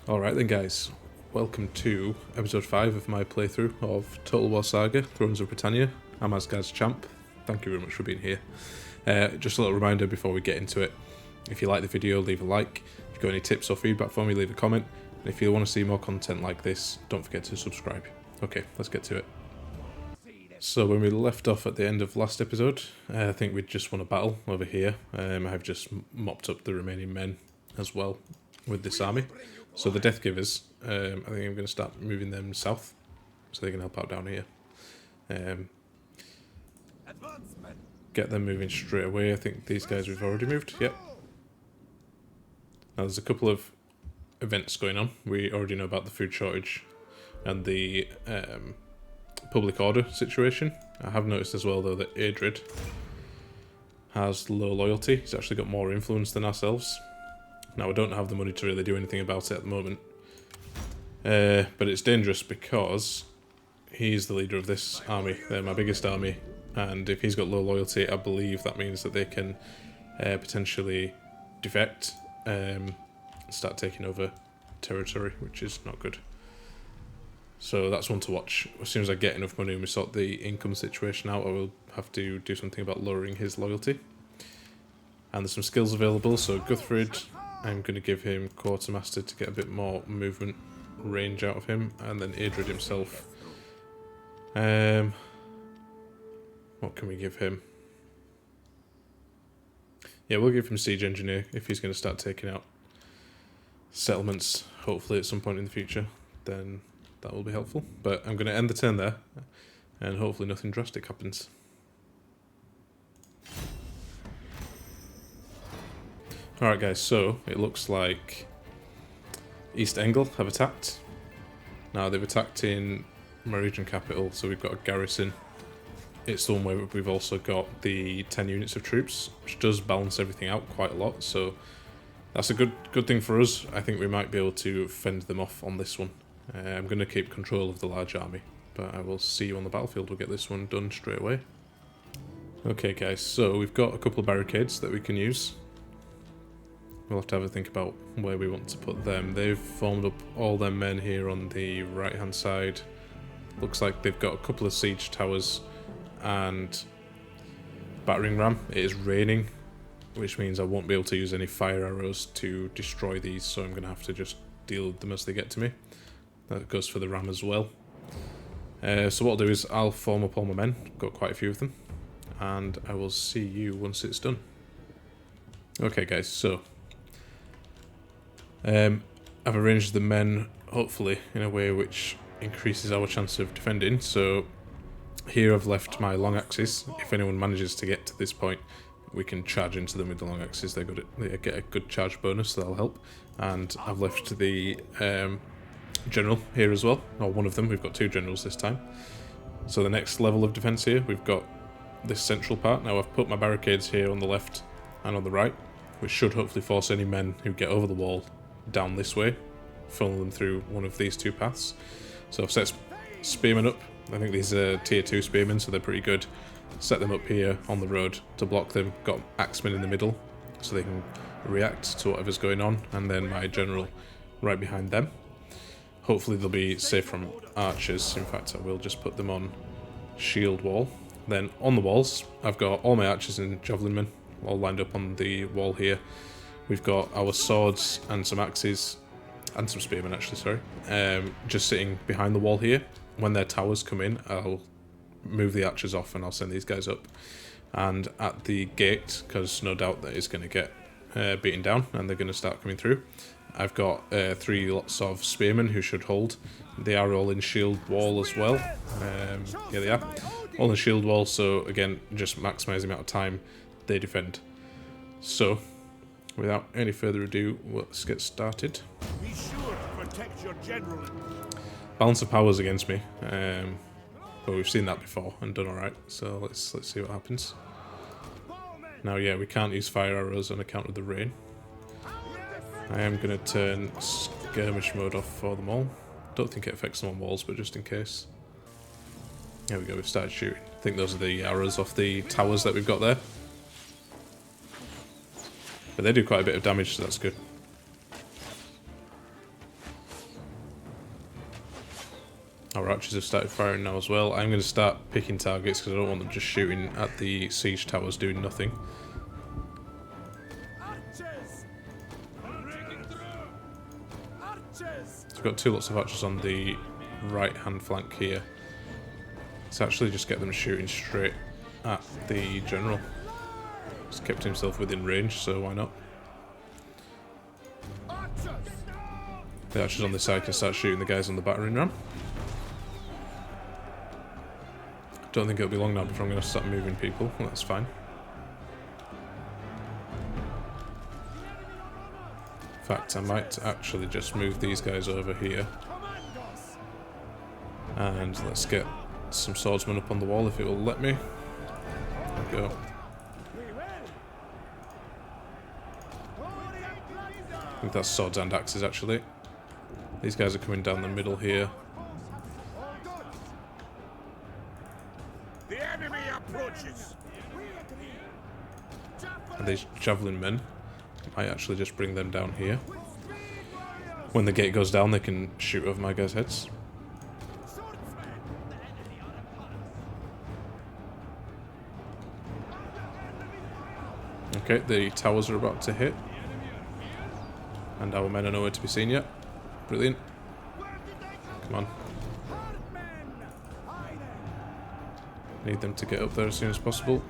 Alright then guys, welcome to episode 5 of my playthrough of Total War Saga, Thrones of Britannia. I'm AsgardsChamp, thank you very much for being here. Just a little reminder before we get into it, if you like the video leave a like, if you've got any tips or feedback for me leave a comment, and if you want to see more content like this don't forget to subscribe. Okay, let's get to it. So when we left off at the end of last episode, I think we'd just won a battle over here. I've just mopped up the remaining men as well with this army. So the Death Givers, I think I'm going to start moving them south, so they can help out down here. Get them moving straight away. I think these guys we've already moved, yep. Now there's a couple of events going on. We already know about the food shortage and the public order situation. I have noticed as well though that Guthfrid has low loyalty. He's actually got more influence than ourselves. Now, I don't have the money to really do anything about it at the moment. But it's dangerous because he's the leader of this army. They're my biggest army. And if he's got low loyalty, I believe that means that they can potentially defect and start taking over territory, which is not good. So that's one to watch. As soon as I get enough money and we sort the income situation out, I will have to do something about lowering his loyalty. And there's some skills available, so Guthfrid, I'm going to give him Quartermaster to get a bit more movement range out of him, and then Guthfrid himself. What can we give him? Yeah, we'll give him Siege Engineer if he's going to start taking out settlements, hopefully at some point in the future, then that will be helpful. But I'm going to end the turn there, and hopefully nothing drastic happens. Alright guys, so it looks like East Engel have attacked. Now they've attacked in my region capital, so we've got a garrison. It's the one where we've also got the 10 units of troops, which does balance everything out quite a lot, so that's a good thing for us. I think we might be able to fend them off on this one. I'm going to keep control of the large army, but I will see you on the battlefield. We'll get this one done straight away. Okay guys, so we've got a couple of barricades that we can use. We'll have to have a think about where we want to put them. They've formed up all their men here on the right hand side. Looks like they've got a couple of siege towers and battering ram. It is raining, which means I won't be able to use any fire arrows to destroy these, so I'm going to have to just deal with them as they get to me. That goes for the ram as well. So what I'll do is I'll form up all my men, got quite a few of them, and I will see you once it's done. Okay guys, so I've arranged the men, hopefully, in a way which increases our chance of defending. So here I've left my long axes. If anyone manages to get to this point, we can charge into them with the long axes. They get a good charge bonus, so that'll help. And I've left the general here as well, or one of them. We've got two generals this time. So the next level of defense here, we've got this central part. Now I've put my barricades here on the left and on the right, which should hopefully force any men who get over the wall down this way, funnel them through one of these two paths. So I've set spearmen up. I think these are tier 2 spearmen, so they're pretty good. Set them up here on the road to block them. Got axemen in the middle so they can react to whatever's going on, and then my general right behind them. Hopefully they'll be safe from archers. In fact, I will just put them on shield wall. Then on the walls I've got all my archers and javelin men all lined up on the wall here. We've got our swords and some axes, and some spearmen actually, sorry, just sitting behind the wall here. When their towers come in, I'll move the archers off and I'll send these guys up. And at the gate, because no doubt that it's going to get beaten down and they're going to start coming through, I've got 3 lots of spearmen who should hold. They are all in shield wall as well. Here they are, all in shield wall, so again, just maximise the amount of time they defend. So without any further ado, let's get started. Be sure to protect your general. Balance of powers against me, but we've seen that before and done alright, so let's see what happens. Now yeah, we can't use fire arrows on account of the rain. I am going to turn skirmish mode off for them all. Don't think it affects them on walls, but just in case. There we go, we've started shooting. I think those are the arrows off the towers that we've got there. But they do quite a bit of damage, so that's good. our archers have started firing now as well. I'm going to start picking targets because I don't want them just shooting at the siege towers doing nothing. Archers! Breaking through! Archers! So we've got 2 lots of archers on the right hand flank here. Let's actually just get them shooting straight at the general. He's kept himself within range, so why not? The archers on this side can start shooting the guys on the battering ram. Don't think it'll be long now before I'm going to start moving people. Well, that's fine. In fact, I might actually just move these guys over here. And let's get some swordsmen up on the wall if it will let me. There we go. I think that's swords and axes actually. These guys are coming down the middle here. The enemy approaches. And these javelin men, I might actually just bring them down here. When the gate goes down, they can shoot over my guys' heads. Okay, the towers are about to hit. And our men are nowhere to be seen yet. Brilliant. Come on. Need them to get up there as soon as possible.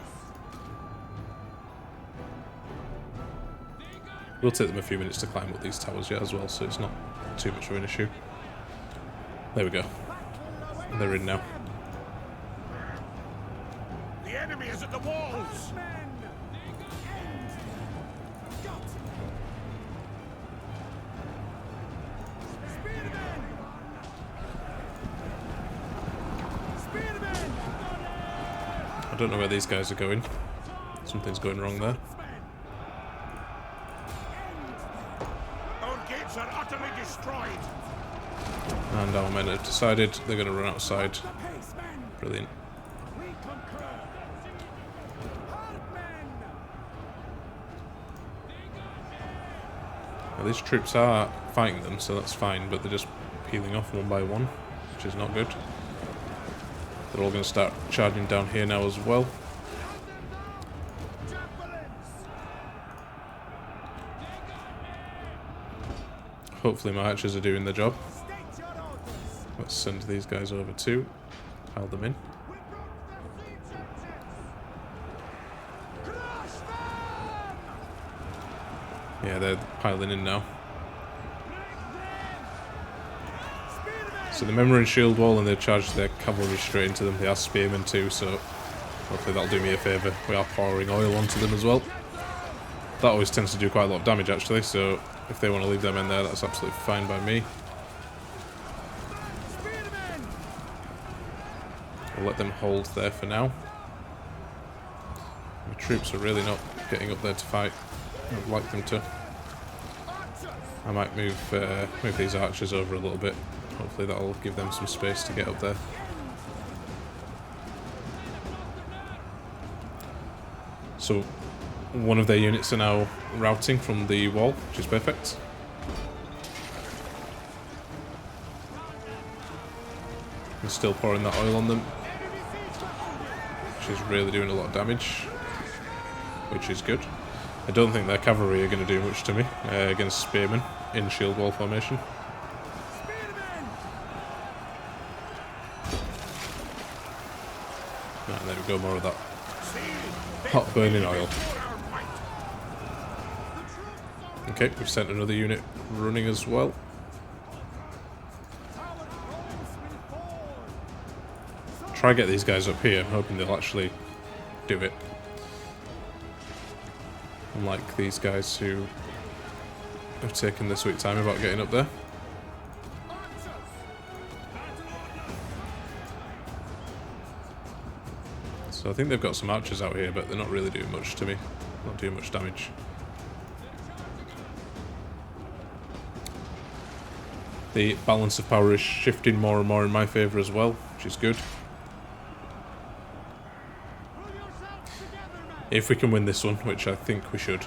We'll take them a few minutes to climb up these towers yet as well, so it's not too much of an issue. There we go. They're in now. The enemy is at the walls. I don't know where these guys are going. Something's going wrong there. Our gates are utterly destroyed. And our men have decided they're going to run outside. Brilliant. Now, these troops are fighting them, so that's fine, but they're just peeling off one by one, which is not good. They're all going to start charging down here now as well. Hopefully my archers are doing their job. Let's send these guys over too. Pile them in. Yeah, they're piling in now. So the men are in shield wall and they've charged their cavalry straight into them. They are spearmen too, so hopefully that'll do me a favour. We are pouring oil onto them as well. That always tends to do quite a lot of damage actually, so if they want to leave them in there, that's absolutely fine by me. We'll let them hold there for now. The troops are really not getting up there to fight. I'd like them to. I might move these archers over a little bit. Hopefully that'll give them some space to get up there. So one of their units are now routing from the wall, which is perfect. And still pouring that oil on them, which is really doing a lot of damage, which is good. I don't think their cavalry are going to do much to me against spearmen in shield wall formation. Right, there we go, more of that hot burning oil. Okay, we've sent another unit running as well. Try get these guys up here, I'm hoping they'll actually do it. Unlike these guys who have taken their sweet time about getting up there. So I think they've got some archers out here, but they're not really doing much to me. Not doing much damage. The balance of power is shifting more and more in my favour as well, which is good. If we can win this one, which I think we should.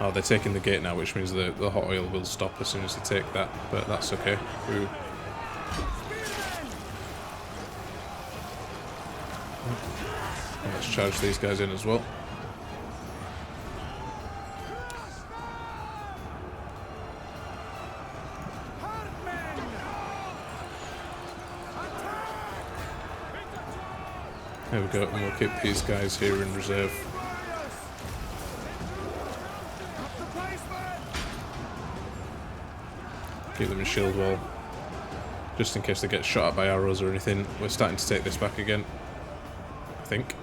Oh, they're taking the gate now, which means the hot oil will stop as soon as they take that, but that's okay. Let's charge these guys in as well. There we go, and we'll keep these guys here in reserve. Keep them in shield wall, just in case they get shot at by arrows or anything. We're starting to take this back again, I think.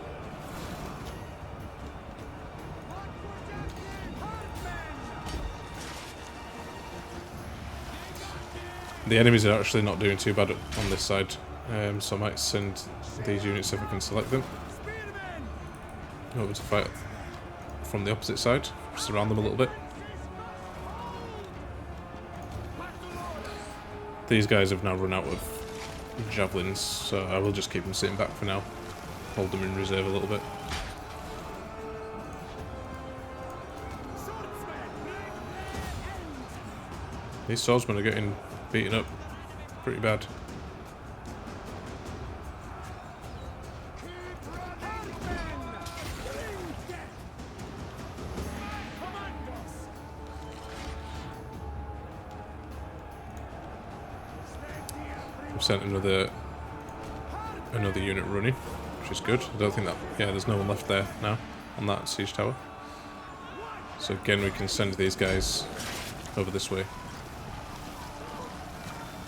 The enemies are actually not doing too bad on this side, so I might send these units, if I can select them, over to fight from the opposite side, surround them a little bit. These guys have now run out of javelins, so I will just keep them sitting back for now, hold them in reserve a little bit. These swordsmen are getting beaten up pretty bad. I've sent another unit running, which is good. I don't think that... yeah, there's no one left there now on that siege tower. So again, we can send these guys over this way.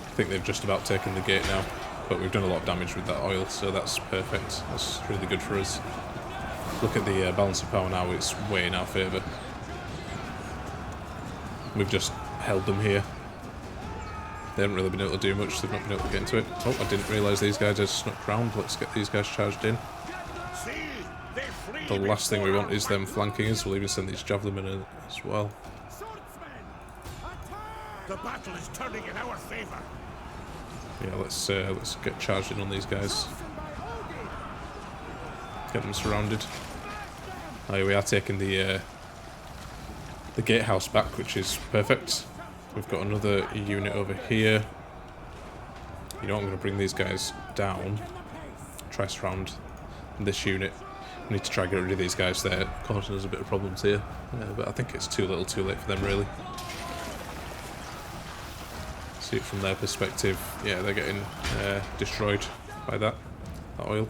I think they've just about taken the gate now, but we've done a lot of damage with that oil, so that's perfect. That's really good for us. Look at the balance of power now, it's way in our favour. We've just held them here. They haven't really been able to do much, they've not been able to get into it. Oh, I didn't realise these guys had snuck round. Let's get these guys charged in. The last thing we want is them flanking us. We'll even send these javelin in as well. The battle is turning in our favour. Yeah, let's get charged in on these guys. Get them surrounded. Oh, yeah, we are taking the gatehouse back, which is perfect. We've got another unit over here. You know, I'm going to bring these guys down. Try surround this unit. We need to try and get rid of these guys there, causing us a bit of problems here. But I think it's too little, too late for them, really. See it from their perspective. Yeah, they're getting destroyed by that oil.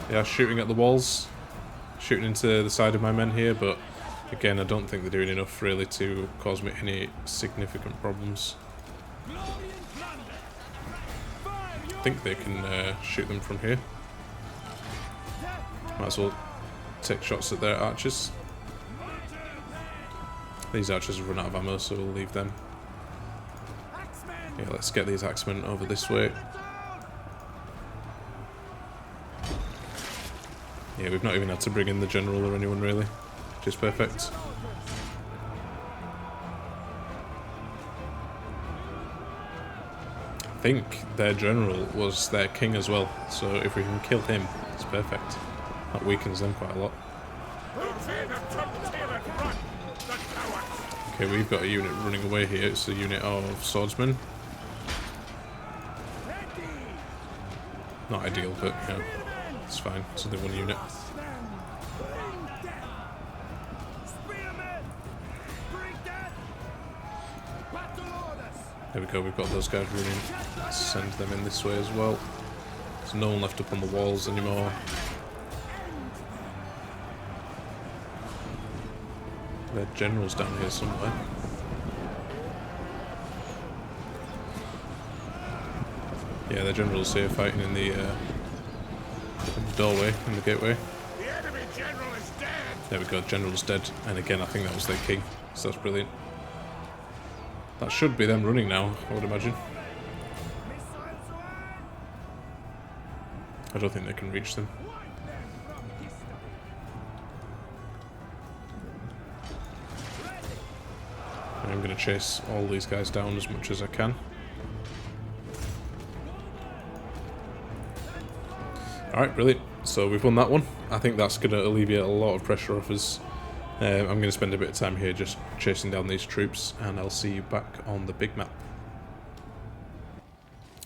They are shooting at the walls, shooting into the side of my men here, but again, I don't think they're doing enough really to cause me any significant problems. I think they can shoot them from here. Might as well take shots at their archers. These archers have run out of ammo, so we'll leave them. Yeah, let's get these axemen over this way. Yeah, we've not even had to bring in the general or anyone really, which is perfect. I think their general was their king as well, so if we can kill him, it's perfect. That weakens them quite a lot. Okay, we've got a unit running away here. It's a unit of swordsmen. Not ideal, but you know, it's fine. It's only one unit. There we go, we've got those guys running. Let's send them in this way as well. There's no one left up on the walls anymore. Their general's down here somewhere. Yeah, their general's here fighting in the doorway, in the gateway. The enemy general is dead. There we go, general's dead. And again, I think that was their king, so that's brilliant. That should be them running now, I would imagine. I don't think they can reach them. I'm going to chase all these guys down as much as I can. Alright, brilliant. So we've won that one. I think that's going to alleviate a lot of pressure off us. I'm going to spend a bit of time here just chasing down these troops, and I'll see you back on the big map.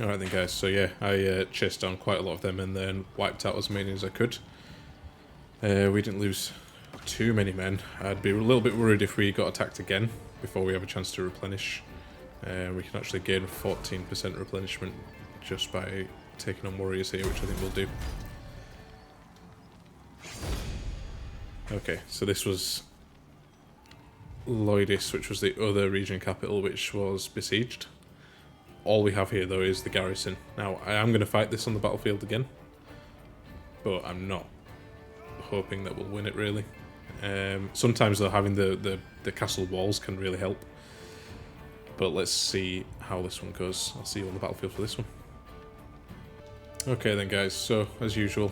Alright then guys, so yeah, I chased down quite a lot of them and then wiped out as many as I could. We didn't lose too many men. I'd be a little bit worried if we got attacked again before we have a chance to replenish. We can actually gain 14% replenishment just by taking on warriors here, which I think we'll do. Okay, so this was Lloydis, which was the other region capital, which was besieged. All we have here, though, is the garrison. Now, I am going to fight this on the battlefield again, but I'm not hoping that we'll win it, really. Sometimes, though, having the castle walls can really help. But let's see how this one goes. I'll see you on the battlefield for this one. Okay then, guys, so, as usual,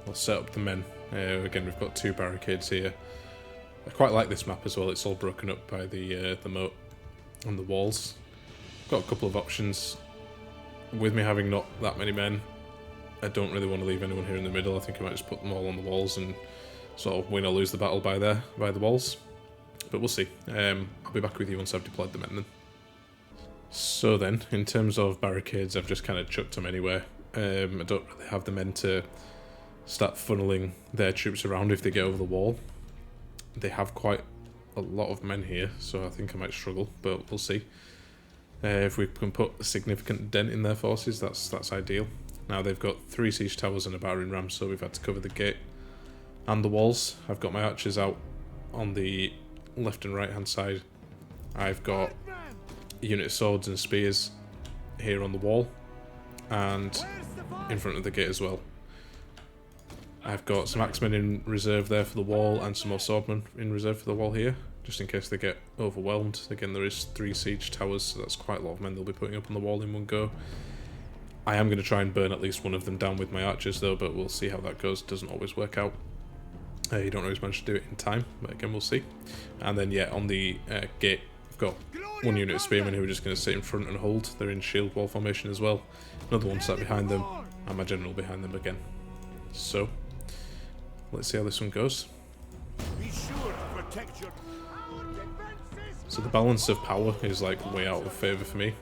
we'll set up the men. Again, we've got 2 barricades here. I quite like this map as well. It's all broken up by the moat and the walls. Got a couple of options. With me having not that many men, I don't really want to leave anyone here in the middle. I think I might just put them all on the walls and sort of win or lose the battle by the walls. But we'll see. I'll be back with you once I've deployed the men then. So then, in terms of barricades, I've just kind of chucked them anywhere. I don't really have the men to start funneling their troops around if they get over the wall. They have quite a lot of men here, so I think I might struggle, but we'll see. If we can put a significant dent in their forces, that's ideal. Now they've got 3 siege towers and a battering ram, so we've had to cover the gate and the walls. I've got my archers out on the left and right hand side. I've got a unit of swords and spears here on the wall and in front of the gate as well. I've got some axemen in reserve there for the wall and some more swordmen in reserve for the wall here, just in case they get overwhelmed. Again, there is 3 siege towers, so that's quite a lot of men they'll be putting up on the wall in one go. I am going to try and burn at least one of them down with my archers though, but we'll see how that goes. Doesn't always work out. You don't always manage to do it in time, but again, we'll see. And then, yeah, on the gate, I've got 1 unit of spearmen who are just going to sit in front and hold. They're in shield wall formation as well. Another one sat behind them, and my general behind them again. So, let's see how this one goes. Be sure to protect your... So the balance of power is like way out of favour for me.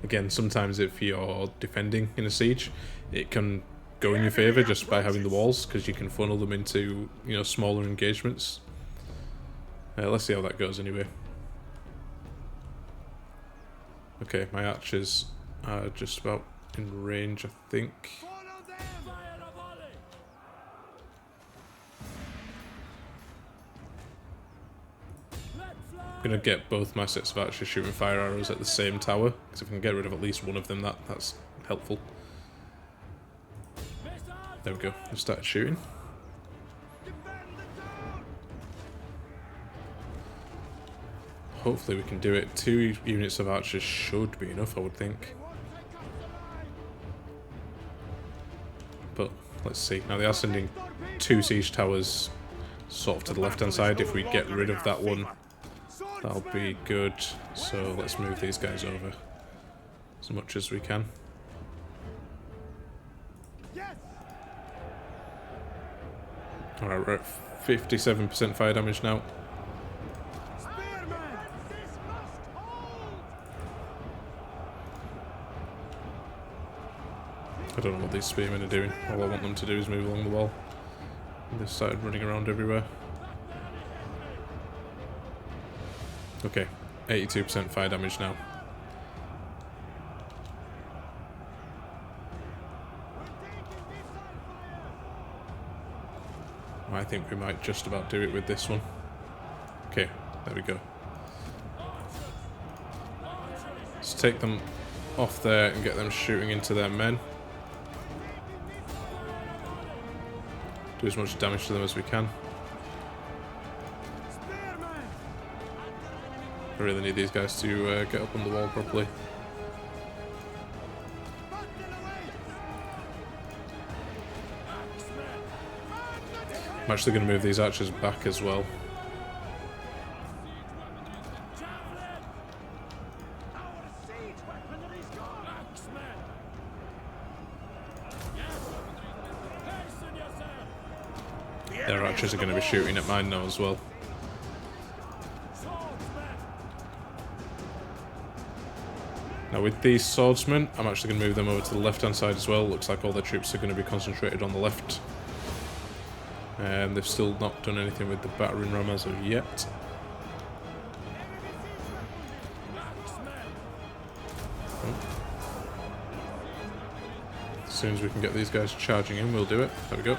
Again, sometimes if you're defending in a siege, it can go in your favour just by having the walls, because you can funnel them into, you know, smaller engagements. Let's see how that goes anyway. Okay, my archers are just about in range, I think. I'm going to get both my sets of archers shooting fire arrows at the same tower, because if I can get rid of at least one of them, that's helpful. There we go, I've started shooting. Hopefully we can do it. 2 units of archers should be enough, I would think. But let's see. Now they are sending 2 siege towers sort of to the left hand side. If we get rid of that one, that'll be good. So let's move these guys over as much as we can. Alright, we're at 57% fire damage now. I don't know what these spearmen are doing. All I want them to do is move along the wall. And they've started running around everywhere. Okay, 82% fire damage now. I think we might just about do it with this one. Okay, there we go. Let's take them off there and get them shooting into their men. Do as much damage to them as we can. I really need these guys to get up on the wall properly. I'm actually going to move these archers back as well. Their archers are going to be shooting at mine now as well. Now with these swordsmen, I'm actually going to move them over to the left hand side as well. Looks like all their troops are going to be concentrated on the left. They've still not done anything with the battering ram as of yet. As soon as we can get these guys charging in, we'll do it. There we go.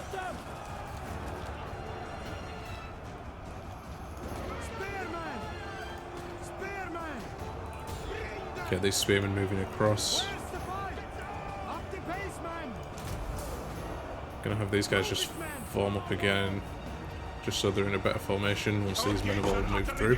Okay, these spearmen moving across. Gonna have these guys just form up again, just so they're in a better formation once these men have all moved through.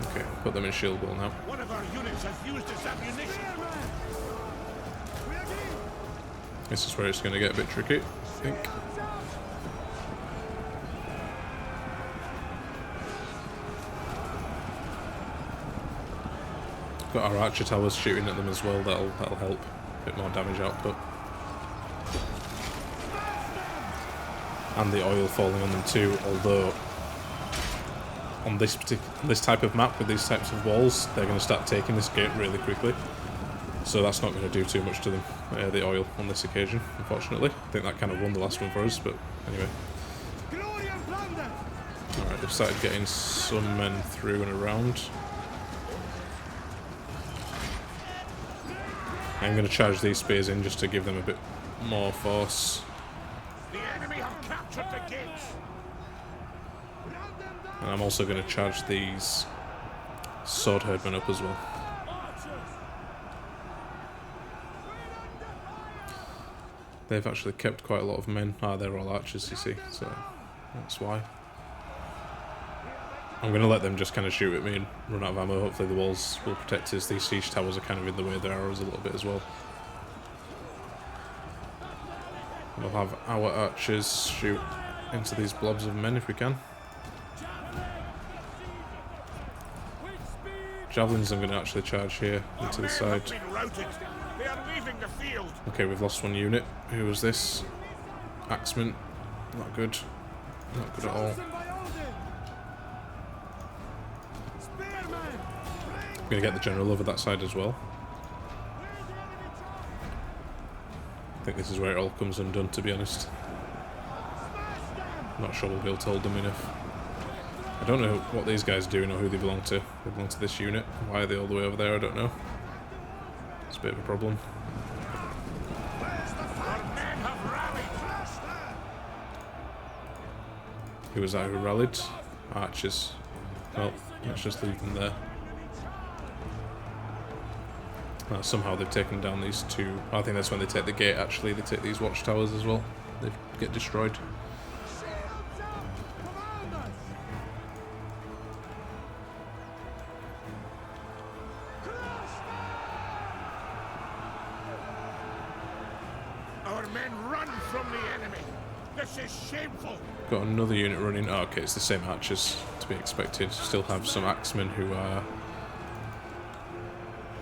Okay, put them in shield wall now. One of our units has used its ammunition. This is where it's going to get a bit tricky, I think. Got our archer towers shooting at them as well, that'll help. A bit more damage output. And the oil falling on them too, although on this type of map with these types of walls, they're going to start taking this gate really quickly. So that's not going to do too much to them, the oil, on this occasion, unfortunately. I think that kind of won the last one for us, but anyway. Alright, they've started getting some men through and around. I'm going to charge these spears in just to give them a bit more force. The enemy have captured the gates. And I'm also going to charge these sword herdmen up as well. They've actually kept quite a lot of men. Ah, they're all archers, you see, so that's why. I'm going to let them just kind of shoot at me and run out of ammo. Hopefully the walls will protect us. These siege towers are kind of in the way of their arrows a little bit as well. We'll have our archers shoot into these blobs of men if we can. Javelins I'm going to actually charge here into the side. They are leaving the field. Okay, we've lost one unit. Who was this? Axeman. Not good. Not good at all. I'm going to get the general over that side as well. I think this is where it all comes undone, to be honest. Not sure we'll be able to hold them enough. I don't know what these guys do or who they belong to. They belong to this unit. Why are they all the way over there? I don't know. It's a bit of a problem. Who was that who rallied? Archers. Well, let's just leave them there. Somehow they've taken down these two. I think that's when they take the gate, actually. They take these watchtowers as well. They get destroyed. Our men run from the enemy. This is shameful. Got another unit running. Oh, okay, it's the same archers, to be expected. Still have some axemen who are...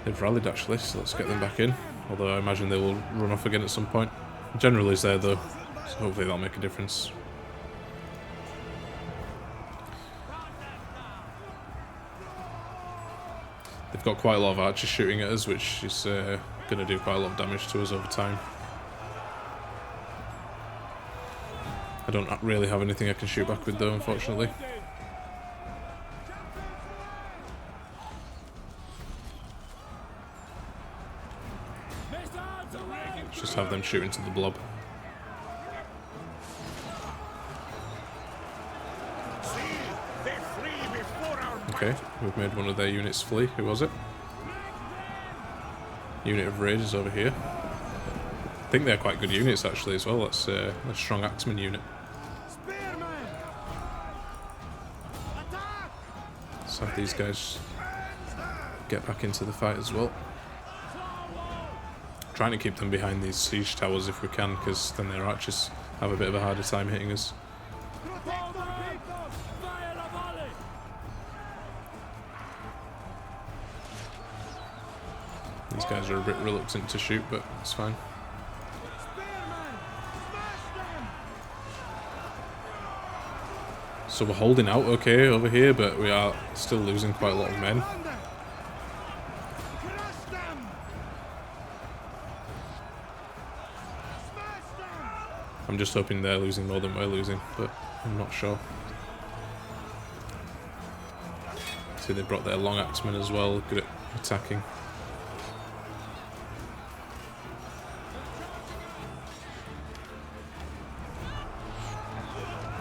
They've rallied actually, so let's get them back in. Although I imagine they will run off again at some point. General is there though, so hopefully that'll make a difference. They've got quite a lot of archers shooting at us, which is going to do quite a lot of damage to us over time. I don't really have anything I can shoot back with though, unfortunately. Just have them shoot into the blob. Okay, we've made one of their units flee. Who was it? Unit of Raiders over here. I think they're quite good units actually as well. That's a strong axeman unit. Let's have these guys get back into the fight as well. Trying to keep them behind these siege towers if we can, because then their archers have a bit of a harder time hitting us. These guys are a bit reluctant to shoot, but it's fine. So we're holding out okay over here, but we are still losing quite a lot of men. I'm just hoping they're losing more than we're losing, but I'm not sure. See, they brought their long axemen as well, good at attacking.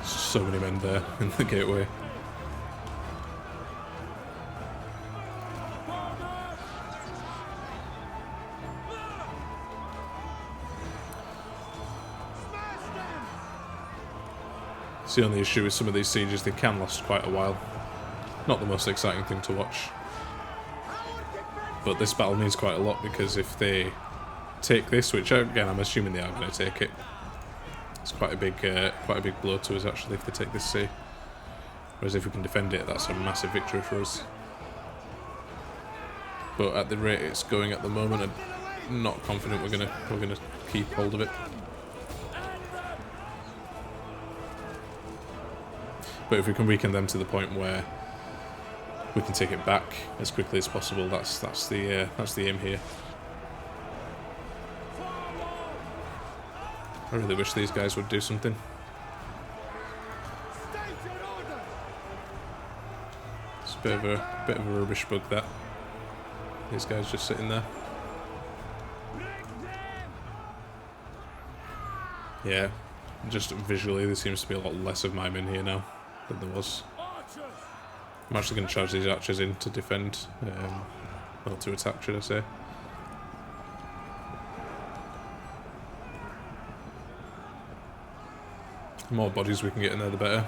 So many men there in the gateway. The only issue with some of these sieges, they can last quite a while. Not the most exciting thing to watch. But this battle means quite a lot, because if they take this, which again I'm assuming they are going to take it, it's quite a big blow to us actually if they take this sea. Whereas if we can defend it, that's a massive victory for us. But at the rate it's going at the moment, I'm not confident we're gonna keep hold of it. But if we can weaken them to the point where we can take it back as quickly as possible, that's the aim here. I really wish these guys would do something. It's a bit of a rubbish bug, that. These guys just sitting there. Yeah, just visually there seems to be a lot less of my men here now than there was. I'm actually going to charge these archers in to defend, well, to attack, should I say. The more bodies we can get in there, the better.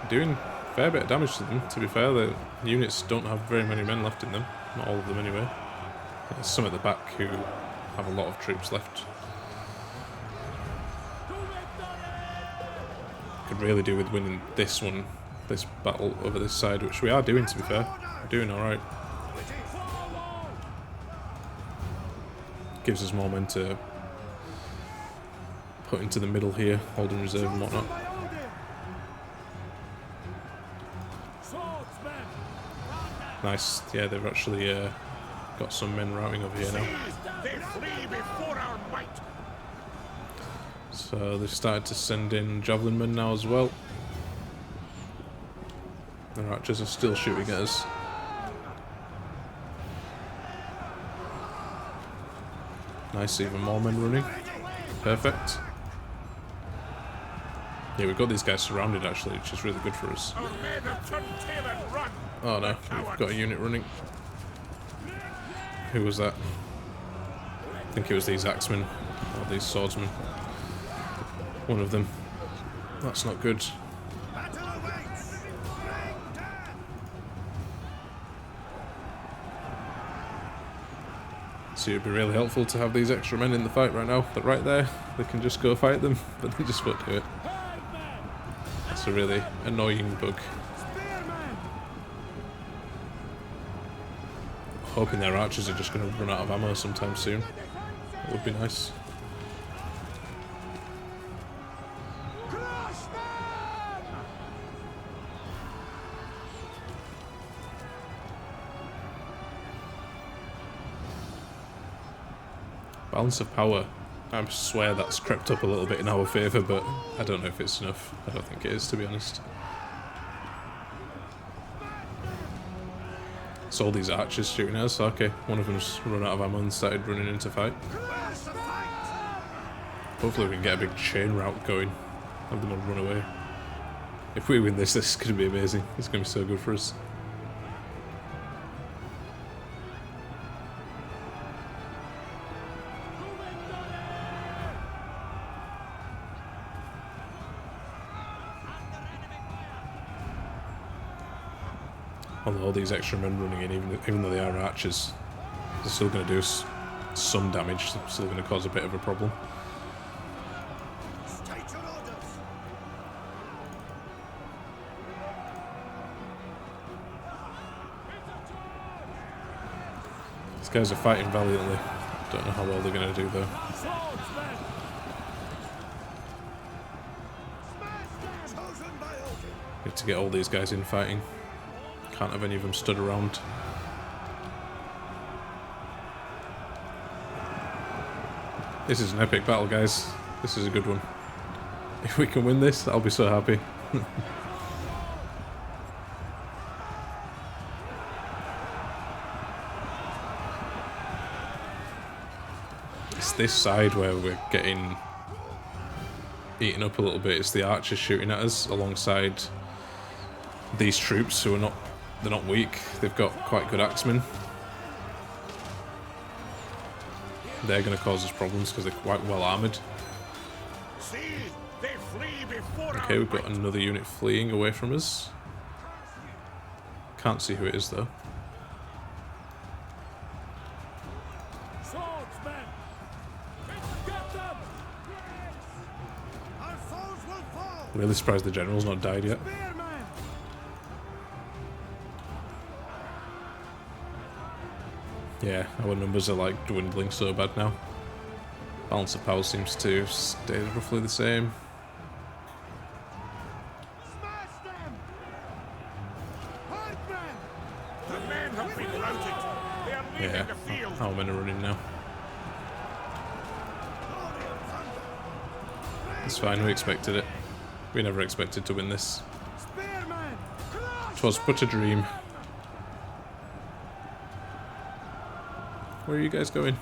Doing a fair bit of damage to them, to be fair. The units don't have very many men left in them. Not all of them, anyway. There's some at the back who have a lot of troops left. Could really do with winning this one, this battle over this side, which we are doing, to be fair. We're doing alright. Gives us more men to put into the middle here, holding reserve and whatnot. Nice, yeah, they've actually got some men routing over here now. They flee before our might. So they've started to send in javelin men now as well. Their archers are still shooting at us. Nice, even more men running. Perfect. Yeah, we've got these guys surrounded actually, which is really good for us. Our men have turned tail and run. Oh no, we've got a unit running. Who was that? I think it was these axemen, or these swordsmen. One of them. That's not good. So it'd be really helpful to have these extra men in the fight right now. But right there, they can just go fight them, but they just won't do it. That's a really annoying bug. Hoping their archers are just going to run out of ammo sometime soon. That would be nice. Balance of power. I swear that's crept up a little bit in our favour, but I don't know if it's enough. I don't think it is, to be honest. So all these archers shooting at us. Okay, one of them's run out of ammo and started running into fight. Hopefully we can get a big chain route going. Have them all run away. If we win this, this is going to be amazing. It's going to be so good for us. Although all these extra men running in, even though they are archers, they're still going to do some damage. They're still going to cause a bit of a problem. guys are fighting valiantly. Don't know how well they're going to do though. Need to get all these guys in fighting. Can't have any of them stood around. This is an epic battle, guys. This is a good one. If we can win this, I'll be so happy. It's this side where we're getting eaten up a little bit. It's the archers shooting at us alongside these troops who are they're not weak. They've got quite good axemen. They're going to cause us problems because they're quite well armoured. Okay, we've got another unit fleeing away from us. Can't see who it is though. Really surprised the general's not died yet. Yeah, our numbers are like dwindling so bad now. Balance of power seems to stay roughly the same. Yeah, how many are running now? It's fine, we expected it. We never expected to win this. 'Twas but a dream. Where are you guys going?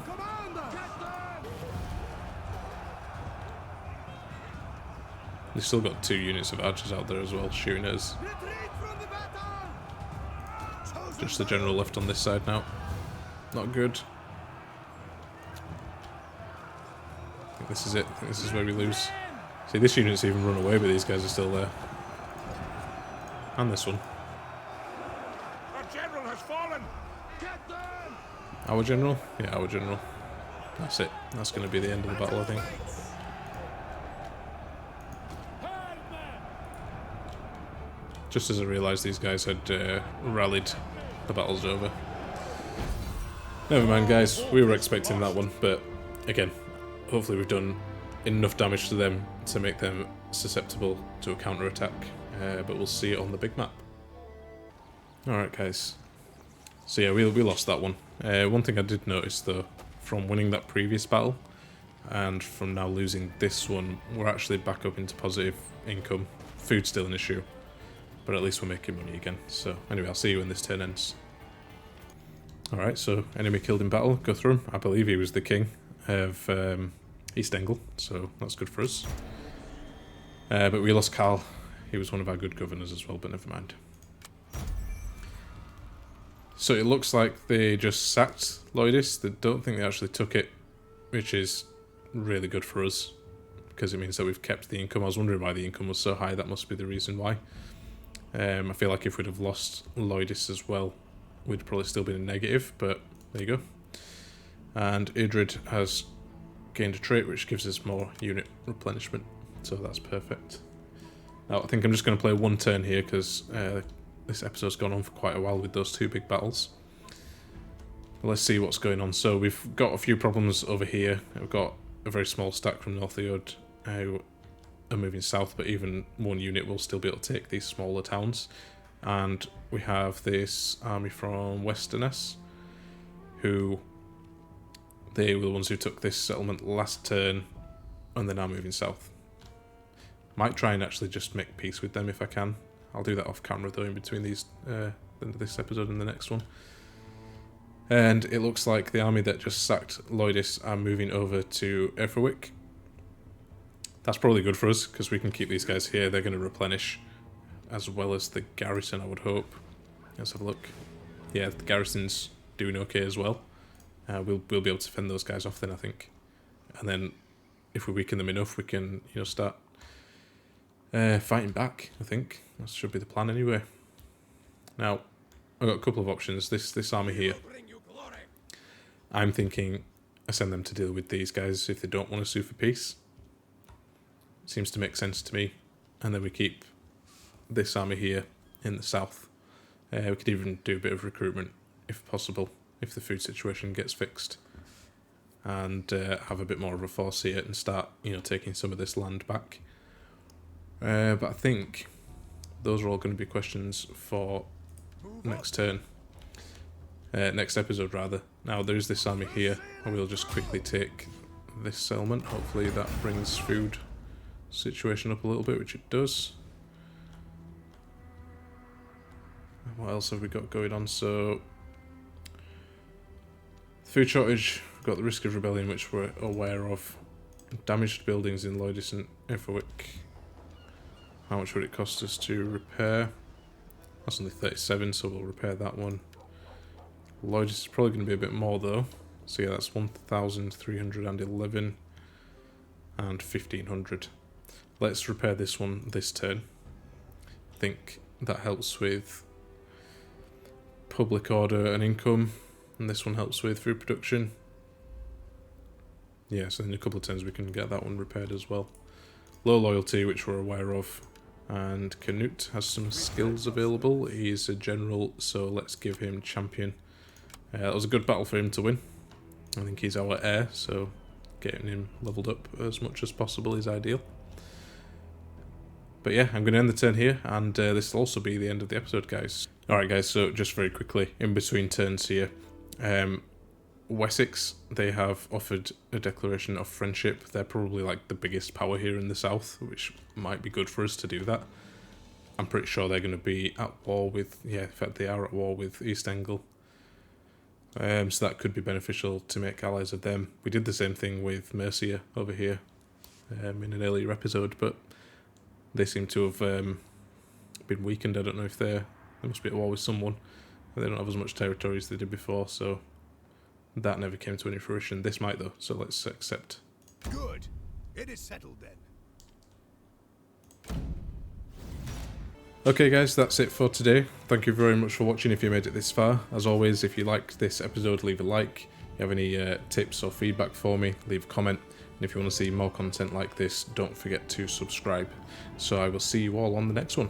They've still got 2 units of archers out there as well, shooting at us. Just the general left on this side now. Not good. I think this is it. I think this is where we lose. See, this unit's even run away, but these guys are still there. And this one. Our general has fallen. Our general? Yeah, our general. That's it. That's going to be the end of the battle, I think. Just as I realised these guys had rallied, the battle's over. Never mind, guys. We were expecting that one, but again, hopefully we've done enough damage to them to make them susceptible to a counter-attack. But we'll see it on the big map. Alright, guys. So yeah, we lost that one. One thing I did notice, though, from winning that previous battle, and from now losing this one, we're actually back up into positive income. Food's still an issue, but at least we're making money again. So anyway, I'll see you when this turn ends. Alright, so enemy killed in battle, Guthfrid. I believe he was the king of East Engel, so that's good for us. But we lost Carl. He was one of our good governors as well, but never mind. So it looks like they just sacked Lloydis. They don't think they actually took it, which is really good for us, because it means that we've kept the income. I was wondering why the income was so high. That must be the reason why. I feel like if we'd have lost Lloydis as well, we'd probably still been in negative, but there you go. And Idrid has gained a trait which gives us more unit replenishment, so that's perfect. Now I think I'm just going to play one turn here because this episode's gone on for quite a while with those 2 big battles. Let's see what's going on. So we've got a few problems over here. We've got a very small stack from Northymbre who are moving south, but even one unit will still be able to take these smaller towns. And we have this army from Westerness, who they were the ones who took this settlement last turn, and they're now moving south. Might try and actually just make peace with them if I can. I'll do that off camera though, in between these this episode and the next one. And it looks like the army that just sacked Lloydis are moving over to Efferwick. That's probably good for us because we can keep these guys here. They're going to replenish, as well as the garrison, I would hope. Let's have a look. Yeah, the garrison's doing okay as well. We'll be able to fend those guys off then, I think. And then if we weaken them enough, we can, start fighting back, I think. That should be the plan anyway. Now, I've got a couple of options. This army here, I'm thinking I send them to deal with these guys if they don't want to sue for peace. Seems to make sense to me. And then we keep this army here in the south. We could even do a bit of recruitment if possible. if the food situation gets fixed, and have a bit more of a force here and start, you know, taking some of this land back. But I think those are all going to be questions for next turn. Next episode, rather. Now, there is this army here, and we'll just quickly take this settlement. Hopefully that brings food situation up a little bit, which it does. What else have we got going on? So, food shortage, we've got the risk of rebellion, which we're aware of. Damaged buildings in Lloydis and Iffawick. How much would it cost us to repair? That's only 37, so we'll repair that one. Lloydis is probably going to be a bit more though. So yeah, that's 1,311 and 1,500. Let's repair this one this turn. I think that helps with public order and income, and this one helps with food production. Yeah, so in a couple of turns we can get that one repaired as well. Low loyalty, which we're aware of, and Canute has some skills available. He's a general, so let's give him champion. That was a good battle for him to win. I think he's our heir, so getting him leveled up as much as possible is ideal. But yeah, I'm going to end the turn here, and this will also be the end of the episode, guys. Alright guys, so just very quickly, in between turns here, Wessex, they have offered a declaration of friendship. They're probably like the biggest power here in the south, which might be good for us to do that. I'm pretty sure they're going to be at war with, yeah, in fact they are at war with East Anglia. So that could be beneficial to make allies of them. We did the same thing with Mercia over here in an earlier episode, but they seem to have been weakened. I don't know if they must be at war with someone. They don't have as much territory as they did before, so that never came to any fruition. This might though, so let's accept. Good. It is settled then. Okay guys, that's it for today. Thank you very much for watching if you made it this far. As always, if you liked this episode, leave a like. If you have any tips or feedback for me, leave a comment. And if you want to see more content like this, don't forget to subscribe. So I will see you all on the next one.